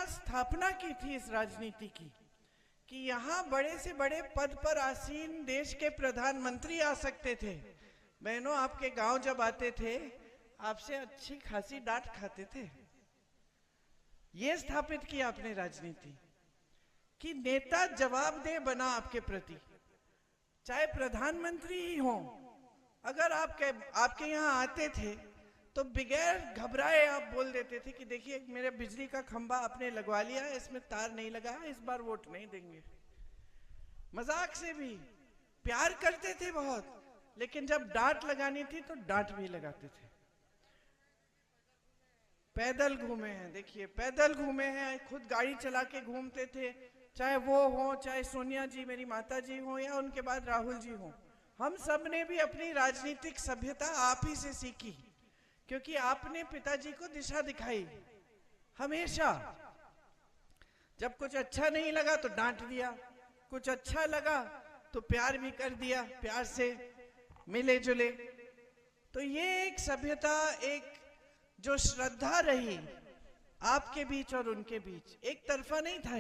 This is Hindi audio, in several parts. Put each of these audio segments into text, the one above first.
यहाँ स्थापना की थी इस राजनीति की कि यहाँ बड़े से बड़े पद पर आसीन देश के प्रधानमंत्री आ सकते थे। बहनों, आपके गांव जब आते थे आपसे अच्छी खासी डांट खाते थे। ये स्थापित किया आपने राजनीति कि नेता जवाबदेह बना आपके प्रति, चाहे प्रधानमंत्री ही हो। अगर आपके यहाँ आते थे तो बगैर घबराए आप बोल देते थे कि देखिए मेरे बिजली का खंभा आपने लगवा लिया, इसमें तार नहीं लगा, इस बार वोट नहीं देंगे। मजाक से भी प्यार करते थे बहुत, लेकिन जब डांट लगानी थी तो डांट भी लगाते थे। पैदल घूमे हैं, देखिए पैदल घूमे हैं, खुद गाड़ी चला के घूमते थे, चाहे वो हो, चाहे सोनिया जी मेरी माता जी हो या उनके बाद राहुल जी हो। हम सब ने भी अपनी राजनीतिक सभ्यता आप ही से सीखी, क्योंकि आपने पिताजी को दिशा दिखाई। हमेशा जब कुछ अच्छा नहीं लगा तो डांट दिया, कुछ अच्छा लगा तो प्यार भी कर दिया, प्यार से मिले जुले। तो ये एक सभ्यता, एक जो श्रद्धा रही आपके बीच और उनके बीच, एक तरफा नहीं था।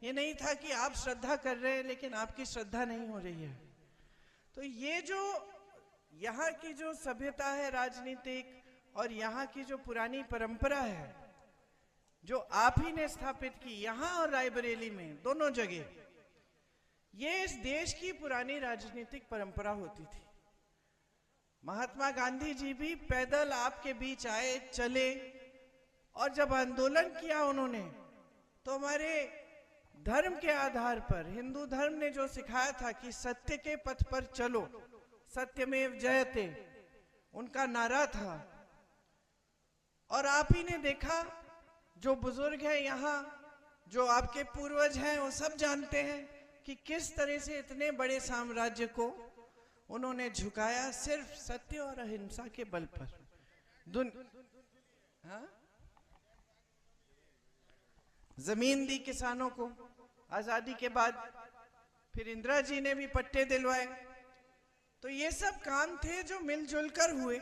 ये नहीं था कि आप श्रद्धा कर रहे हैं लेकिन आपकी श्रद्धा नहीं हो रही है। तो ये जो यहाँ की जो सभ्यता है राजनीतिक, और यहाँ की जो पुरानी परंपरा है जो आप ही ने स्थापित की यहाँ और रायबरेली में, दोनों जगह, ये इस देश की पुरानी राजनीतिक परंपरा होती थी। महात्मा गांधी जी भी पैदल आपके बीच आए, चले, और जब आंदोलन किया उन्होंने तो हमारे धर्म के आधार पर, हिंदू धर्म ने जो सिखाया था कि सत्य के पथ पर चलो, सत्यमेव जयते, उनका नारा था। और आप ही ने देखा, जो बुजुर्ग हैं यहाँ, जो आपके पूर्वज हैं, वो सब जानते हैं कि किस तरह से इतने बड़े साम्राज्य को उन्होंने झुकाया सिर्फ सत्य और अहिंसा के बल पर। हाँ? जमीन दी किसानों को आजादी के बाद, फिर इंदिरा जी ने भी पट्टे दिलवाए। तो ये सब काम थे जो मिलजुल कर हुए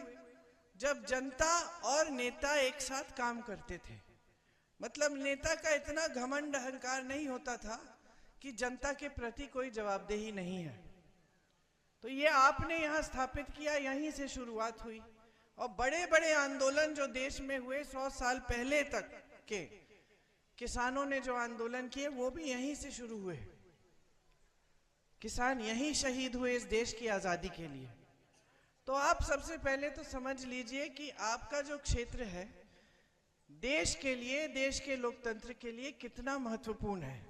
जब जनता और नेता एक साथ काम करते थे। मतलब नेता का इतना घमंड अहंकार नहीं होता था कि जनता के प्रति कोई जवाबदेही नहीं है। तो ये आपने यहाँ स्थापित किया, यहीं से शुरुआत हुई। और बड़े बड़े आंदोलन जो देश में हुए 100 साल पहले तक के, किसानों ने जो आंदोलन किए वो भी यहीं से शुरू हुए। किसान यहीं शहीद हुए इस देश की आजादी के लिए। तो आप सबसे पहले तो समझ लीजिए कि आपका जो क्षेत्र है देश के लिए, देश के लोकतंत्र के लिए कितना महत्वपूर्ण है।